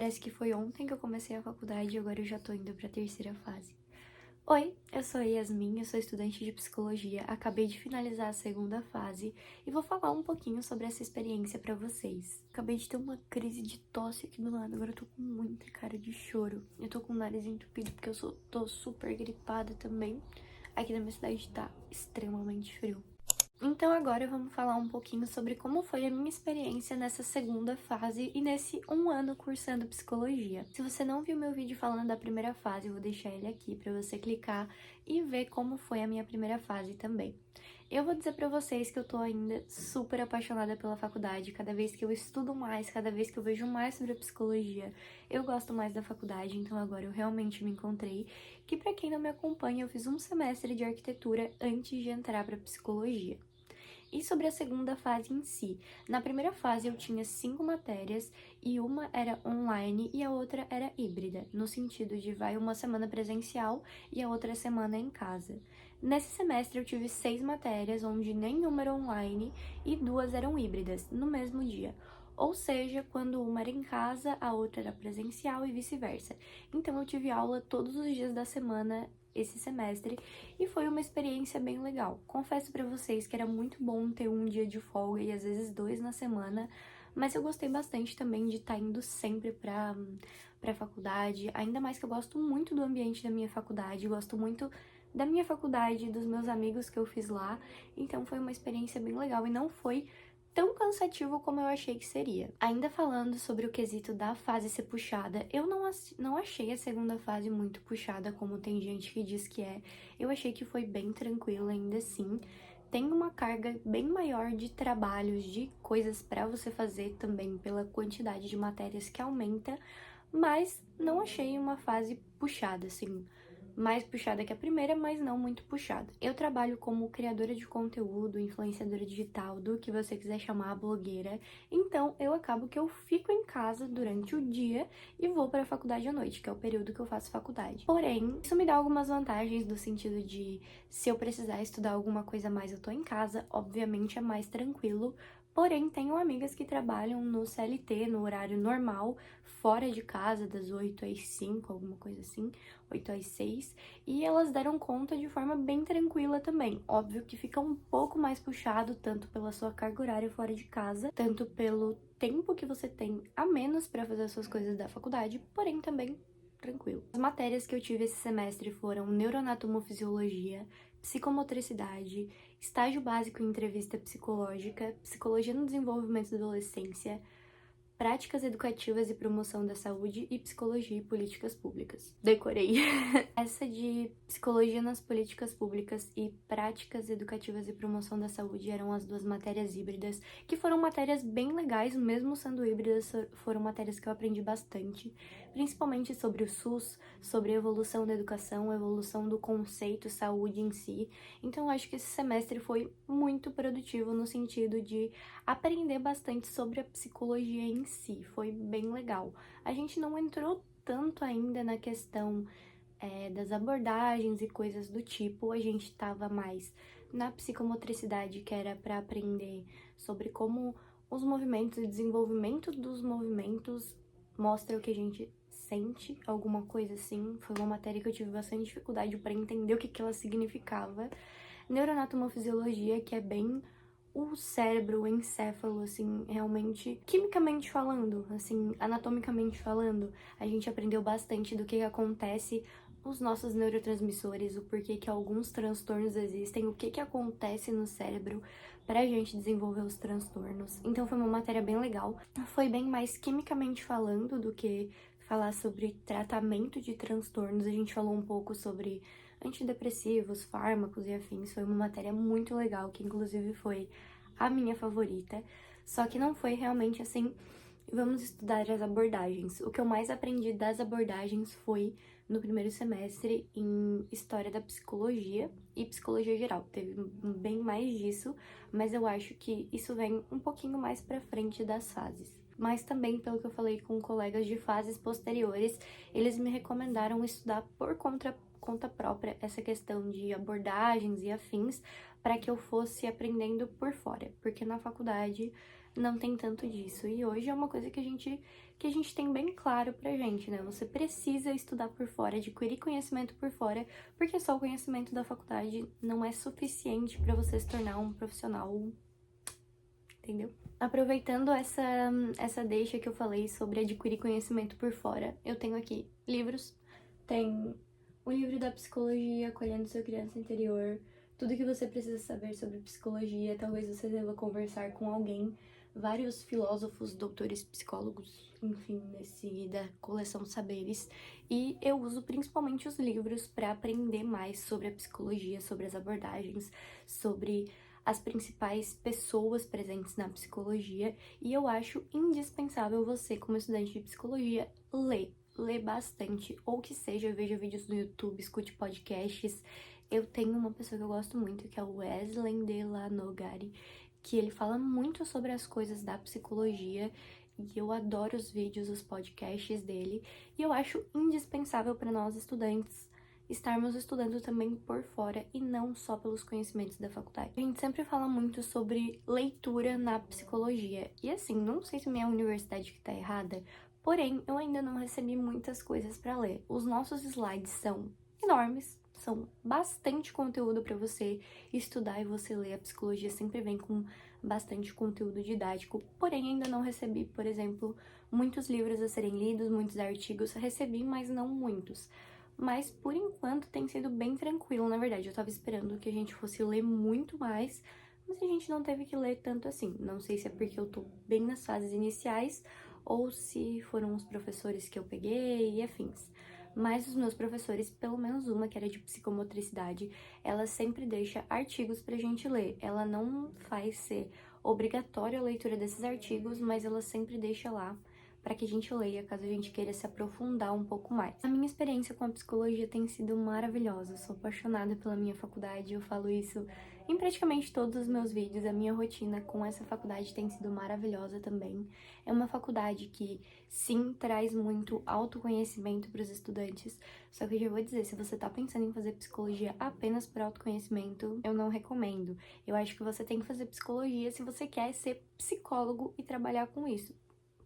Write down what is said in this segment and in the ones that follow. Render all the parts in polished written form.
Parece que foi ontem que eu comecei a faculdade e agora eu já tô indo pra terceira fase. Oi, eu sou a Yasmin, eu sou estudante de psicologia, acabei de finalizar a segunda fase e vou falar um pouquinho sobre essa experiência pra vocês. Acabei de ter uma crise de tosse aqui do lado, agora eu tô com muita cara de choro. Eu tô com o nariz entupido porque tô super gripada também. Aqui na minha cidade tá extremamente frio. Então agora vamos falar um pouquinho sobre como foi a minha experiência nessa segunda fase e nesse um ano cursando psicologia. Se você não viu meu vídeo falando da primeira fase, eu vou deixar ele aqui para você clicar e ver como foi a minha primeira fase também. Eu vou dizer pra vocês que eu tô ainda super apaixonada pela faculdade. Cada vez que eu estudo mais, cada vez que eu vejo mais sobre a psicologia, eu gosto mais da faculdade, então agora eu realmente me encontrei. Que pra quem não me acompanha, eu fiz um semestre de arquitetura antes de entrar pra psicologia. E sobre a segunda fase em si, na primeira fase eu tinha 5 matérias e uma era online e a outra era híbrida, no sentido de vai uma semana presencial e a outra semana em casa. Nesse semestre eu tive 6 matérias, onde nenhuma era online e 2 eram híbridas, no mesmo dia. Ou seja, quando uma era em casa, a outra era presencial e vice-versa. Então eu tive aula todos os dias da semana esse semestre e foi uma experiência bem legal. Confesso pra vocês que era muito bom ter um dia de folga e às vezes 2 na semana, mas eu gostei bastante também de estar indo sempre pra faculdade, ainda mais que eu gosto muito do ambiente da minha faculdade, gosto muito da minha faculdade, dos meus amigos que eu fiz lá, então foi uma experiência bem legal e não foi tão cansativo como eu achei que seria. Ainda falando sobre o quesito da fase ser puxada, eu não achei a segunda fase muito puxada, como tem gente que diz que é. Eu achei que foi bem tranquila ainda assim. Tem uma carga bem maior de trabalhos, de coisas pra você fazer também pela quantidade de matérias que aumenta, mas não achei uma fase puxada, assim, mais puxada que a primeira, mas não muito puxada. Eu trabalho como criadora de conteúdo, influenciadora digital, do que você quiser chamar, blogueira, então eu acabo que eu fico em casa durante o dia e vou para a faculdade à noite, que é o período que eu faço faculdade. Porém, isso me dá algumas vantagens do sentido de se eu precisar estudar alguma coisa a mais, eu tô em casa, obviamente é mais tranquilo. Porém, tenho amigas que trabalham no CLT, no horário normal, fora de casa, das 8 às 5, alguma coisa assim, 8 às 6, e elas deram conta de forma bem tranquila também. Óbvio que fica um pouco mais puxado, tanto pela sua carga horária fora de casa, tanto pelo tempo que você tem a menos para fazer as suas coisas da faculdade, porém também tranquilo. As matérias que eu tive esse semestre foram neuroanatomofisiologia, psicomotricidade, estágio básico em entrevista psicológica, psicologia no desenvolvimento da adolescência, práticas educativas e promoção da saúde e psicologia e políticas públicas. Decorei. Essa de psicologia nas políticas públicas e práticas educativas e promoção da saúde eram as duas matérias híbridas, que foram matérias bem legais, mesmo sendo híbridas, foram matérias que eu aprendi bastante, principalmente sobre o SUS, sobre a evolução da educação, a evolução do conceito saúde em si. Então eu acho que esse semestre foi muito produtivo no sentido de aprender bastante sobre a psicologia em si, foi bem legal. A gente não entrou tanto ainda na questão das abordagens e coisas do tipo, a gente tava mais na psicomotricidade, que era para aprender sobre como os movimentos e desenvolvimento dos movimentos mostra o que a gente sente, alguma coisa assim. Foi uma matéria que eu tive bastante dificuldade para entender o que ela significava. Neuroanatomofisiologia, que é bem o cérebro, o encéfalo, assim, realmente, quimicamente falando, assim, anatomicamente falando, a gente aprendeu bastante do que acontece os nossos neurotransmissores, o porquê que alguns transtornos existem, o que acontece no cérebro pra gente desenvolver os transtornos. Então foi uma matéria bem legal. Foi bem mais quimicamente falando do que falar sobre tratamento de transtornos. A gente falou um pouco sobre antidepressivos, fármacos e afins. Foi uma matéria muito legal, que inclusive foi a minha favorita. Só que não foi realmente assim, vamos estudar as abordagens. O que eu mais aprendi das abordagens foi no primeiro semestre em História da Psicologia e Psicologia Geral. Teve bem mais disso, mas eu acho que isso vem um pouquinho mais pra frente das fases. Mas também, pelo que eu falei com colegas de fases posteriores, eles me recomendaram estudar por conta própria essa questão de abordagens e afins para que eu fosse aprendendo por fora, porque na faculdade não tem tanto disso. E hoje é uma coisa que a gente que a gente tem bem claro pra gente, né? Você precisa estudar por fora, adquirir conhecimento por fora, porque só o conhecimento da faculdade não é suficiente pra você se tornar um profissional, entendeu? Aproveitando essa deixa que eu falei sobre adquirir conhecimento por fora, eu tenho aqui livros, tem o livro da psicologia, Acolhendo Sua Criança Interior, tudo que você precisa saber sobre psicologia, talvez você deva conversar com alguém, vários filósofos, doutores, psicólogos, enfim, da coleção Saberes, e eu uso principalmente os livros para aprender mais sobre a psicologia, sobre as abordagens, sobre as principais pessoas presentes na psicologia, e eu acho indispensável você, como estudante de psicologia, ler bastante, ou que seja, veja vídeos no YouTube, escute podcasts. Eu tenho uma pessoa que eu gosto muito, que é o Wesley Delanogari, que ele fala muito sobre as coisas da psicologia, e eu adoro os vídeos, os podcasts dele, e eu acho indispensável para nós estudantes estarmos estudando também por fora e não só pelos conhecimentos da faculdade. A gente sempre fala muito sobre leitura na psicologia, e assim, não sei se minha universidade que tá errada, porém, eu ainda não recebi muitas coisas para ler. Os nossos slides são enormes, são bastante conteúdo para você estudar e você ler. A psicologia sempre vem com bastante conteúdo didático, porém ainda não recebi, por exemplo, muitos livros a serem lidos, muitos artigos, recebi, mas não muitos. Mas por enquanto tem sido bem tranquilo, na verdade. Eu tava esperando que a gente fosse ler muito mais, mas a gente não teve que ler tanto assim. Não sei se é porque eu tô bem nas fases iniciais ou se foram os professores que eu peguei e afins. Mas os meus professores, pelo menos uma que era de psicomotricidade, ela sempre deixa artigos pra gente ler. Ela não faz ser obrigatória a leitura desses artigos, mas ela sempre deixa lá para que a gente leia, caso a gente queira se aprofundar um pouco mais. A minha experiência com a psicologia tem sido maravilhosa, eu sou apaixonada pela minha faculdade, eu falo isso em praticamente todos os meus vídeos. A minha rotina com essa faculdade tem sido maravilhosa também. É uma faculdade que, sim, traz muito autoconhecimento para os estudantes, só que eu já vou dizer, se você tá pensando em fazer psicologia apenas por autoconhecimento, eu não recomendo. Eu acho que você tem que fazer psicologia se você quer ser psicólogo e trabalhar com isso.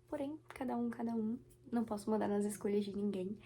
Porém, cada um, não posso mandar nas escolhas de ninguém.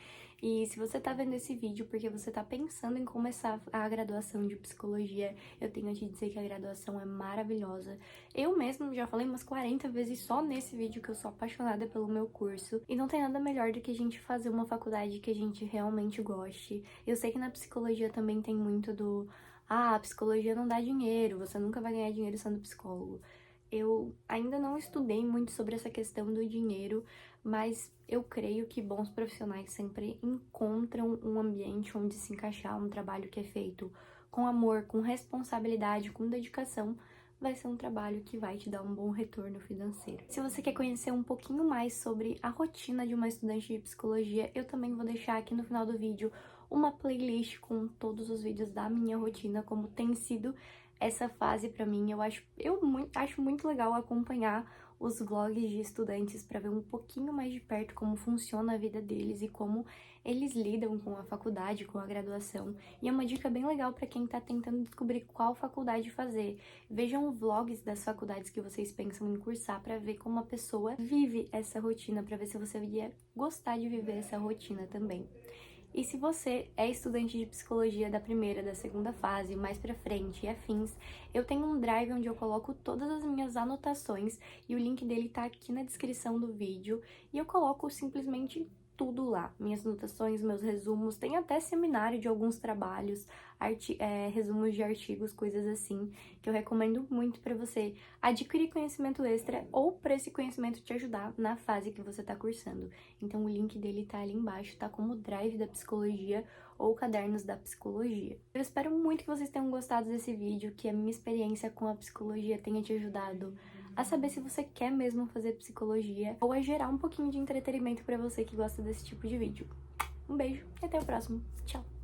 E se você tá vendo esse vídeo porque você tá pensando em começar a graduação de psicologia, eu tenho a te dizer que a graduação é maravilhosa. Eu mesma já falei umas 40 vezes só nesse vídeo que eu sou apaixonada pelo meu curso. E não tem nada melhor do que a gente fazer uma faculdade que a gente realmente goste. Eu sei que na psicologia também tem muito a psicologia não dá dinheiro, você nunca vai ganhar dinheiro sendo psicólogo. Eu ainda não estudei muito sobre essa questão do dinheiro, mas eu creio que bons profissionais sempre encontram um ambiente onde se encaixar, um trabalho que é feito com amor, com responsabilidade, com dedicação, vai ser um trabalho que vai te dar um bom retorno financeiro. Se você quer conhecer um pouquinho mais sobre a rotina de uma estudante de psicologia, eu também vou deixar aqui no final do vídeo uma playlist com todos os vídeos da minha rotina, como tem sido essa fase pra mim. Eu acho muito legal acompanhar os vlogs de estudantes para ver um pouquinho mais de perto como funciona a vida deles e como eles lidam com a faculdade, com a graduação. E é uma dica bem legal para quem tá tentando descobrir qual faculdade fazer. Vejam vlogs das faculdades que vocês pensam em cursar para ver como a pessoa vive essa rotina, para ver se você iria gostar de viver essa rotina também. E se você é estudante de psicologia da primeira, da segunda fase, mais pra frente e afins, eu tenho um drive onde eu coloco todas as minhas anotações e o link dele tá aqui na descrição do vídeo e eu coloco simplesmente tudo lá, minhas anotações, meus resumos, tem até seminário de alguns trabalhos, resumos de artigos, coisas assim, que eu recomendo muito para você adquirir conhecimento extra ou para esse conhecimento te ajudar na fase que você tá cursando. Então o link dele tá ali embaixo, tá como Drive da Psicologia ou Cadernos da Psicologia. Eu espero muito que vocês tenham gostado desse vídeo, que a minha experiência com a psicologia tenha te ajudado a saber se você quer mesmo fazer psicologia ou a gerar um pouquinho de entretenimento pra você que gosta desse tipo de vídeo. Um beijo e até o próximo. Tchau!